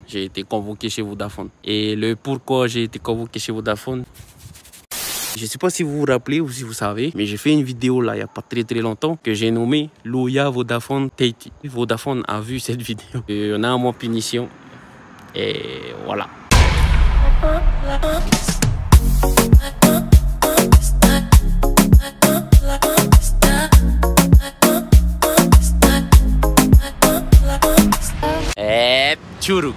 j'ai été convoqué chez Vodafone. Et le pourquoi j'ai été convoqué chez Vodafone, je ne sais pas si vous vous rappelez ou si vous savez, mais j'ai fait une vidéo là il n'y a pas très longtemps que j'ai nommé Louia Vodafone Tahiti. Vodafone a vu cette vidéo. Et on a un mois de punition. Et voilà.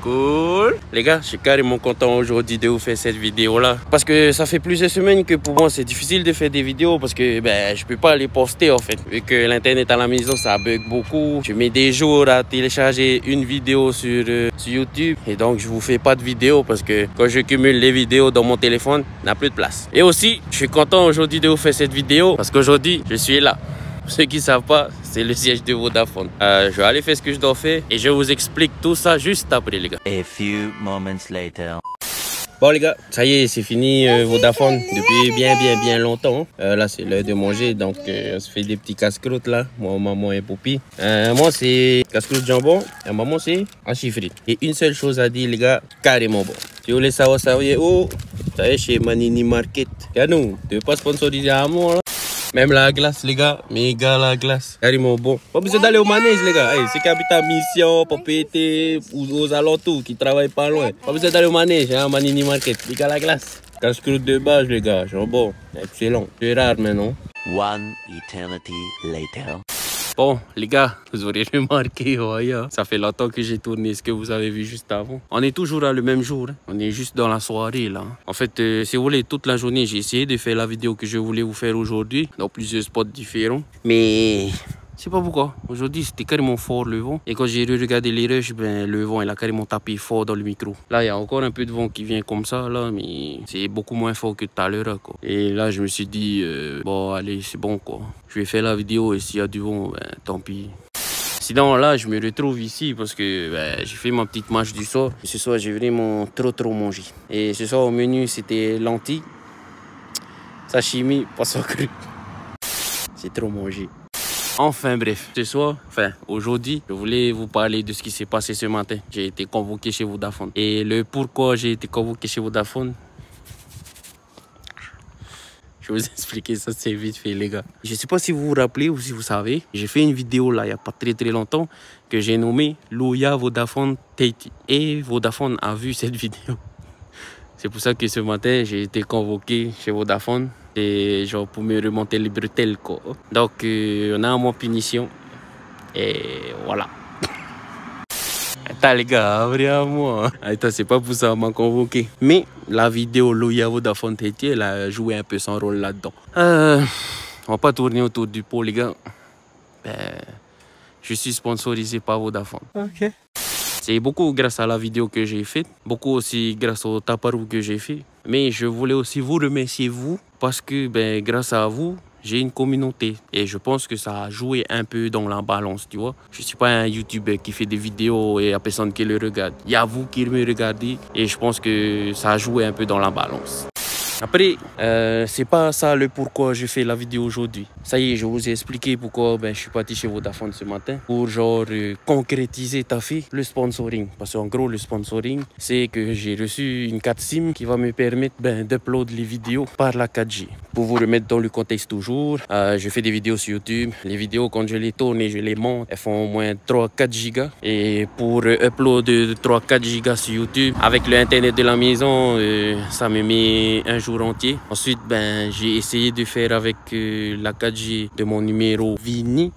Cool. Les gars, je suis carrément content aujourd'hui de vous faire cette vidéo là parce que ça fait plusieurs semaines que pour moi c'est difficile de faire des vidéos parce que je peux pas les poster en fait vu que l'internet à la maison ça bug beaucoup. Je mets des jours à télécharger une vidéo sur YouTube et donc je vous fais pas de vidéo parce que quand je cumule les vidéos dans mon téléphone, il n'a plus de place. Et aussi, je suis content aujourd'hui de vous faire cette vidéo parce qu'aujourd'hui je suis là. Pour ceux qui ne savent pas, c'est le siège de Vodafone. Je vais aller faire ce que je dois faire et je vous explique tout ça juste après les gars. A few moments later. Bon les gars, ça y est, c'est fini Vodafone depuis bien longtemps. Là c'est l'heure de manger, donc on se fait des petits casse-croûtes là. Moi, maman et Poupie. Moi c'est casse-croûte jambon et maman c'est hachis frites. Et une seule chose à dire les gars, carrément bon. Si vous voulez savoir ça, oh, ça y est chez Manini Market. Et nous, tu veux pas sponsoriser à moi là? Même la glace, les gars, méga la glace. Carrément bon. Pas besoin d'aller au manège, les gars. Hey, ceux qui habitent à Mission, Popété, ou aux alentours, qui travaillent pas loin. Pas besoin d'aller au manège, hein, Manini Market. Les gars, la glace. Casse-croûte de base, les gars. Jambon. Excellent. C'est rare maintenant. One eternity later. Bon, les gars, vous aurez remarqué, ça fait longtemps que j'ai tourné ce que vous avez vu juste avant. On est toujours à le même jour, hein. On est juste dans la soirée, là. En fait, si vous voulez, toute la journée, j'ai essayé de faire la vidéo que je voulais vous faire aujourd'hui, dans plusieurs spots différents. Mais je sais pas pourquoi. Aujourd'hui, c'était carrément fort le vent. Et quand j'ai regardé les rushs, le vent, il a carrément tapé fort dans le micro. Là, il y a encore un peu de vent qui vient comme ça, là, mais c'est beaucoup moins fort que tout à l'heure, quoi. Et là, je me suis dit, bon, allez, c'est bon, quoi. Je vais faire la vidéo et s'il y a du vent, tant pis. Sinon, là, je me retrouve ici parce que j'ai fait ma petite marche du soir. Ce soir, j'ai vraiment trop mangé. Et ce soir, au menu, c'était lentilles, sashimi, poisson cru. C'est trop mangé. Enfin bref, ce soir, aujourd'hui, je voulais vous parler de ce qui s'est passé ce matin. J'ai été convoqué chez Vodafone. Et le pourquoi j'ai été convoqué chez Vodafone, je vais vous expliquer ça, c'est vite fait les gars. Je ne sais pas si vous vous rappelez ou si vous savez, j'ai fait une vidéo là il n'y a pas très longtemps que j'ai nommé Louia Vodafone Tahiti. Et Vodafone a vu cette vidéo. C'est pour ça que ce matin, j'ai été convoqué chez Vodafone. Et genre pour me remonter les bretelles quoi. Donc on a un mois de punition. Et voilà. Attends les gars, vraiment. Attends, c'est pas pour ça qu'on m'a convoqué. Mais la vidéo Louia Vodafone Tahiti, elle a joué un peu son rôle là-dedans. On va pas tourner autour du pot les gars. Je suis sponsorisé par Vodafone. Ok. C'est beaucoup grâce à la vidéo que j'ai faite, beaucoup aussi grâce au taparou que j'ai fait. Mais je voulais aussi vous remercier vous parce que grâce à vous, j'ai une communauté et je pense que ça a joué un peu dans la balance, tu vois. Je suis pas un YouTuber qui fait des vidéos et il n'y a personne qui le regarde. Il y a vous qui me regardez et je pense que ça a joué un peu dans la balance. Après, c'est pas ça le pourquoi je fais la vidéo aujourd'hui. Ça y est, je vous ai expliqué pourquoi je suis parti chez Vodafone ce matin. Pour genre concrétiser le sponsoring. Parce qu'en gros, le sponsoring, c'est que j'ai reçu une carte SIM qui va me permettre d'uploader les vidéos par la 4G. Pour vous remettre dans le contexte toujours, je fais des vidéos sur YouTube. Les vidéos, quand je les tourne et je les monte, elles font au moins 3-4 gigas. Et pour uploader 3-4 gigas sur YouTube, avec l'internet de la maison, ça me met un jour entier. Ensuite, j'ai essayé de faire avec la 4G de mon numéro Vini.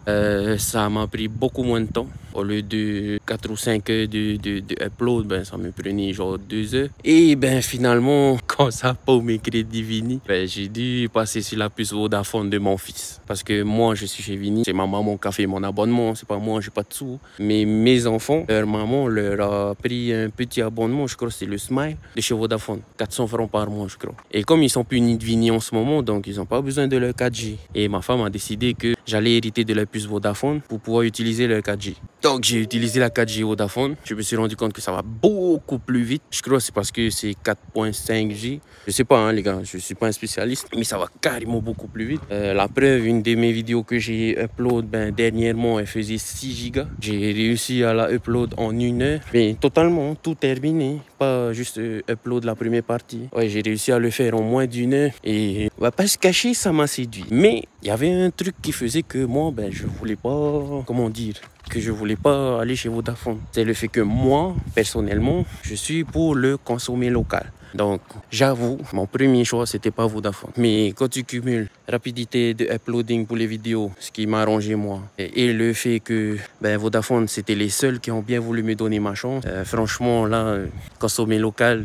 Ça m'a pris beaucoup moins de temps. Au lieu de 4 ou 5 heures de upload, ça me prenait genre 2 heures. Et finalement, quand ça n'a pas mes crédits Vini, j'ai dû passer sur la puce Vodafone de mon fils. Parce que moi, je suis chez Vini. C'est ma maman qui a fait mon abonnement. C'est pas moi, j'ai pas de sous. Mais mes enfants, leur maman leur a pris un petit abonnement. Je crois que c'est le Smile de chez Vodafone. 400 francs par mois, je crois. Et comme ils sont punis de Vini en ce moment, donc ils n'ont pas besoin de leur 4G. Et ma femme a décidé que j'allais hériter de la puce Vodafone pour pouvoir utiliser leur 4G. Donc j'ai utilisé la 4G Vodafone. Je me suis rendu compte que ça va beaucoup plus vite. Je crois que c'est parce que c'est 4.5G. Je sais pas, hein, les gars, je suis pas un spécialiste, mais ça va carrément beaucoup plus vite. La preuve, une de mes vidéos que j'ai upload, dernièrement, elle faisait 6 Go. J'ai réussi à la upload en 1 heure, mais totalement, tout terminé. Pas juste upload la première partie. Ouais, j'ai réussi à le faire en moins d'1 heure et on va pas se cacher, ça m'a séduit. Mais il y avait un truc qui faisait que moi, je voulais pas, comment dire, que je voulais pas aller chez Vodafone. C'est le fait que moi, personnellement, je suis pour le consommer local. Donc, j'avoue, mon premier choix, c'était pas Vodafone. Mais quand tu cumules rapidité de uploading pour les vidéos, ce qui m'a arrangé moi, et le fait que Vodafone, c'était les seuls qui ont bien voulu me donner ma chance, franchement, là, consommer local,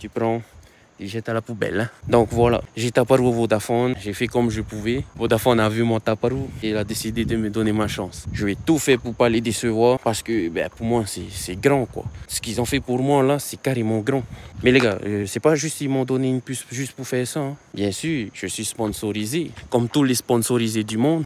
tu prends... et jette à la poubelle. Hein. Donc voilà, j'ai tapé au Vodafone, j'ai fait comme je pouvais. Vodafone a vu mon taparou et il a décidé de me donner ma chance. Je vais tout faire pour pas les décevoir parce que pour moi c'est grand quoi. Ce qu'ils ont fait pour moi là, c'est carrément grand. Mais les gars, c'est pas juste ils m'ont donné une puce juste pour faire ça. Hein. Bien sûr, je suis sponsorisé. Comme tous les sponsorisés du monde,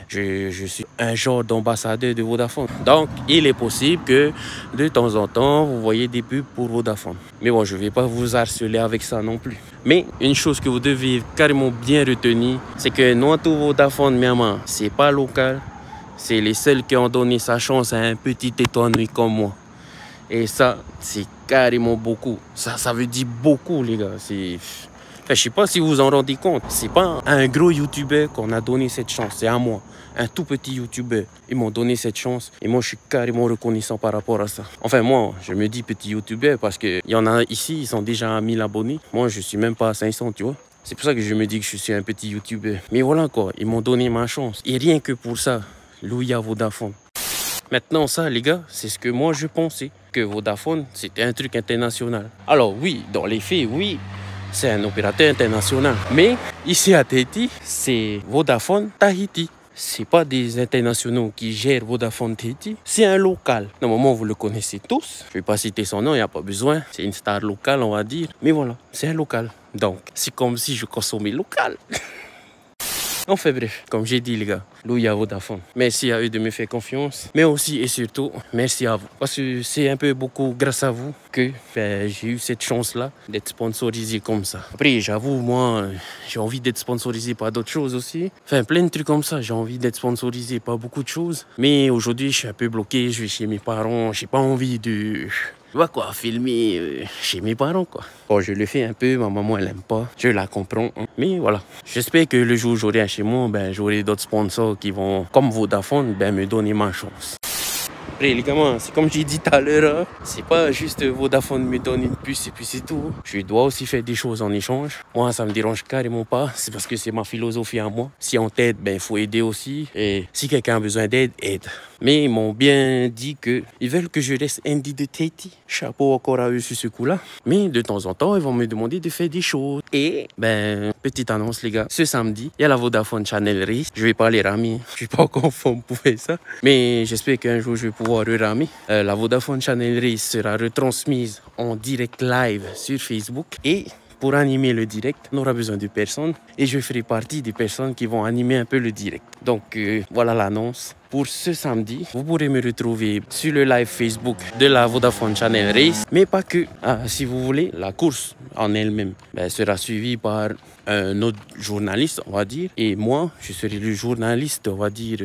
je suis un genre d'ambassadeur de Vodafone. Donc il est possible que de temps en temps, vous voyez des pubs pour Vodafone. Mais bon, je vais pas vous harceler avec ça non plus. Mais une chose que vous devez carrément bien retenir, c'est que non tout Vodafone Myanmar, c'est pas local. C'est les seuls qui ont donné sa chance à un petit étoile comme moi. Et ça, c'est carrément beaucoup. Ça veut dire beaucoup, les gars. Je sais pas si vous vous en rendez compte. C'est pas un gros youtubeur qu'on a donné cette chance. C'est à moi. Un tout petit youtubeur. Ils m'ont donné cette chance. Et moi, je suis carrément reconnaissant par rapport à ça. Enfin, moi, je me dis petit youtubeur parce qu'il y en a ici, ils sont déjà à 1000 abonnés. Moi, je suis même pas à 500, tu vois. C'est pour ça que je me dis que je suis un petit youtubeur. Mais voilà quoi, ils m'ont donné ma chance. Et rien que pour ça, louia Vodafone. Maintenant, ça, les gars, c'est ce que moi, je pensais. Que Vodafone, c'était un truc international. Alors oui, dans les faits, oui, c'est un opérateur international. Mais ici à Tahiti, c'est Vodafone Tahiti. C'est pas des internationaux qui gèrent Vodafone Tahiti. C'est un local. Normalement, vous le connaissez tous. Je vais pas citer son nom, il n'y a pas besoin. C'est une star locale, on va dire. Mais voilà, c'est un local. Donc, c'est comme si je consommais local. Enfin bref, comme j'ai dit les gars, louia Vodafone. Merci à eux de me faire confiance. Mais aussi et surtout, merci à vous. Parce que c'est un peu beaucoup grâce à vous que j'ai eu cette chance-là d'être sponsorisé comme ça. Après, j'avoue, moi, j'ai envie d'être sponsorisé par d'autres choses aussi. Enfin, plein de trucs comme ça. J'ai envie d'être sponsorisé par beaucoup de choses. Mais aujourd'hui, je suis un peu bloqué. Je vais chez mes parents. J'ai pas envie de... Tu vois quoi, filmer chez mes parents quoi. Bon, je le fais un peu, ma maman elle aime pas, je la comprends. Hein. Mais voilà, j'espère que le jour où j'aurai un chez moi, j'aurai d'autres sponsors qui vont, comme Vodafone, me donner ma chance. Après les gars, c'est comme j'ai dit tout à l'heure, c'est pas juste Vodafone me donne une puce et puis c'est tout. Je dois aussi faire des choses en échange. Moi, ça me dérange carrément pas. C'est parce que c'est ma philosophie à moi. Si on t'aide, il faut aider aussi. Et si quelqu'un a besoin d'aide, aide. Mais ils m'ont bien dit qu'ils veulent que je reste indie de Tahiti. Chapeau encore à eux sur ce coup-là. Mais de temps en temps, ils vont me demander de faire des choses. Et, petite annonce les gars, ce samedi, il y a la Vodafone Channel Race. Je vais pas les ramer. Je suis pas encore forme pour faire ça. Mais j'espère qu'un jour, je vais pouvoir re-ramer. La Vodafone Channel Race sera retransmise en direct live sur Facebook. Et... pour animer le direct, on aura besoin de personnes et je ferai partie des personnes qui vont animer un peu le direct. Donc voilà l'annonce. Pour ce samedi, vous pourrez me retrouver sur le live Facebook de la Vodafone Channel Race, mais pas que. Si vous voulez, la course en elle-même sera suivie par un autre journaliste, on va dire. Et moi, je serai le journaliste, on va dire,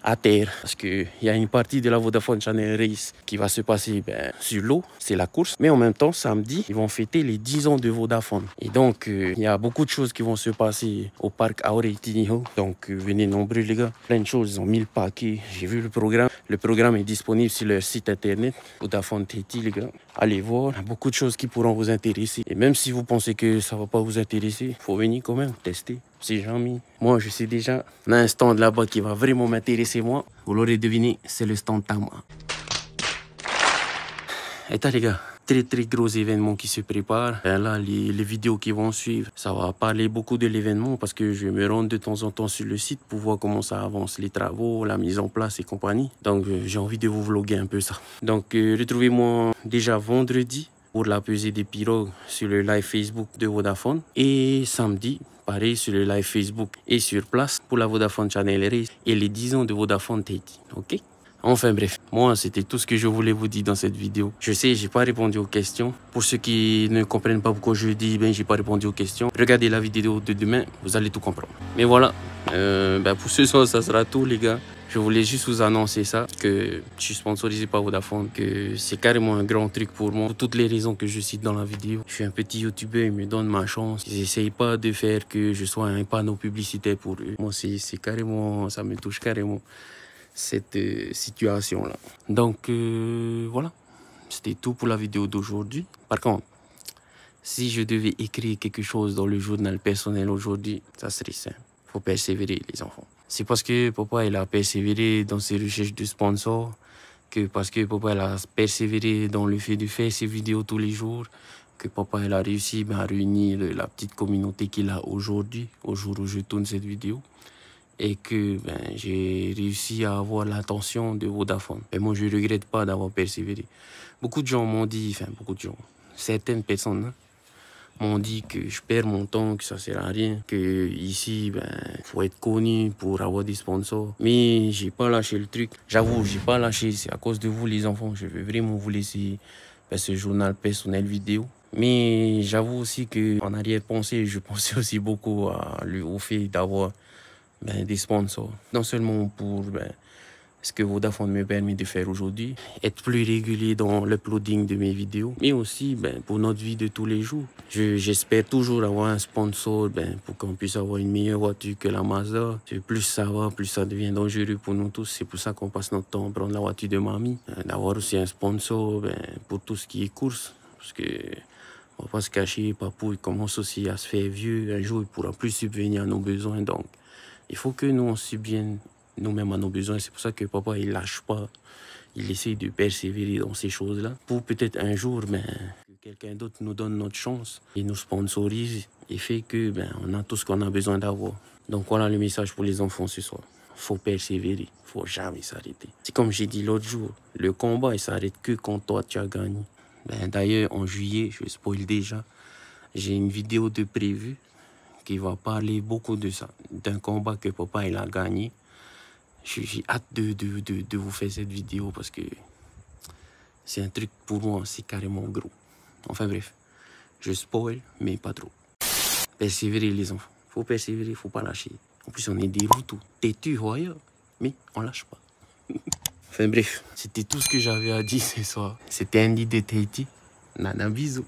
à terre. Parce qu'il y a une partie de la Vodafone Channel Race qui va se passer sur l'eau, c'est la course. Mais en même temps, samedi, ils vont fêter les 10 ans de Vodafone. Et donc, il y a beaucoup de choses qui vont se passer au parc Aoreitiniho. Donc, venez nombreux les gars. Plein de choses, ils ont mis le paquet. J'ai vu le programme. Le programme est disponible sur leur site internet, Vodafone Tahiti les gars. Allez voir, il y a beaucoup de choses qui pourront vous intéresser. Et même si vous pensez que ça ne va pas vous intéresser, il faut venir quand même tester. C'est jamais. Moi, je sais déjà, on a un stand là-bas qui va vraiment m'intéresser, moi. Vous l'aurez deviné, c'est le stand Tama. Et là, les gars, très gros événement qui se prépare. Là, les vidéos qui vont suivre, ça va parler beaucoup de l'événement parce que je me rends de temps en temps sur le site pour voir comment ça avance, les travaux, la mise en place et compagnie. Donc, j'ai envie de vous vlogger un peu ça. Donc, retrouvez-moi déjà vendredi pour la pesée des pirogues sur le live Facebook de Vodafone. Et samedi, pareil sur le live Facebook et sur place pour la Vodafone Channel Race et les 10 ans de Vodafone Tahiti. Ok? Enfin bref, moi c'était tout ce que je voulais vous dire dans cette vidéo. Je sais, j'ai pas répondu aux questions. Pour ceux qui ne comprennent pas pourquoi je dis, ben j'ai pas répondu aux questions. Regardez la vidéo de demain, vous allez tout comprendre. Mais voilà, pour ce soir ça sera tout les gars. Je voulais juste vous annoncer ça, que je suis sponsorisé par Vodafone, que c'est carrément un grand truc pour moi. Pour toutes les raisons que je cite dans la vidéo. Je suis un petit youtubeur, ils me donnent ma chance. Ils n'essayent pas de faire que je sois un panneau publicitaire pour eux. Moi c'est carrément, ça me touche carrément. Cette situation-là. Donc, voilà. C'était tout pour la vidéo d'aujourd'hui. Par contre, si je devais écrire quelque chose dans le journal personnel aujourd'hui, ça serait simple. Il faut persévérer, les enfants. C'est parce que papa, il a persévéré dans ses recherches de sponsors, que parce que papa, il a persévéré dans le fait de faire ses vidéos tous les jours, que papa, il a réussi à réunir la petite communauté qu'il a aujourd'hui, au jour où je tourne cette vidéo. Et que j'ai réussi à avoir l'attention de Vodafone. Et moi, je ne regrette pas d'avoir persévéré. Beaucoup de gens m'ont dit, certaines personnes m'ont dit que je perds mon temps, que ça ne sert à rien, que ici, faut être connu pour avoir des sponsors. Mais j'ai pas lâché le truc. J'avoue, j'ai pas lâché. C'est à cause de vous, les enfants. Je veux vraiment vous laisser ce journal personnel vidéo. Mais j'avoue aussi qu'en arrière-pensée, je pensais aussi beaucoup au fait d'avoir des sponsors. Non seulement pour ce que Vodafone me permet de faire aujourd'hui, être plus régulier dans l'uploading de mes vidéos, mais aussi pour notre vie de tous les jours. J'espère toujours avoir un sponsor pour qu'on puisse avoir une meilleure voiture que la Mazda. Plus ça va, plus ça devient dangereux pour nous tous. C'est pour ça qu'on passe notre temps à prendre la voiture de mamie. D'avoir aussi un sponsor pour tout ce qui est course. Parce que on va pas se cacher, papou il commence aussi à se faire vieux. Un jour, il pourra plus subvenir à nos besoins. Donc, il faut que nous, on subvienne nous-mêmes à nos besoins. C'est pour ça que papa, il lâche pas. Il essaie de persévérer dans ces choses-là. Pour peut-être un jour, que quelqu'un d'autre nous donne notre chance et nous sponsorise et fait que on a tout ce qu'on a besoin d'avoir. Donc voilà le message pour les enfants ce soir. Faut persévérer. Faut jamais s'arrêter. C'est comme j'ai dit l'autre jour. Le combat, il s'arrête que quand toi, tu as gagné. D'ailleurs, en juillet, je spoil déjà, j'ai une vidéo de prévue qui va parler beaucoup de ça, d'un combat que papa il a gagné. J'ai hâte de vous faire cette vidéo parce que c'est un truc pour moi, c'est carrément gros. Enfin bref, je spoil, mais pas trop. Persévérer les enfants, faut persévérer, faut pas lâcher. En plus on est des routous, têtus, voyons, mais on lâche pas. Enfin bref, c'était tout ce que j'avais à dire ce soir. C'était Andy de Tahiti. Nana, bisous.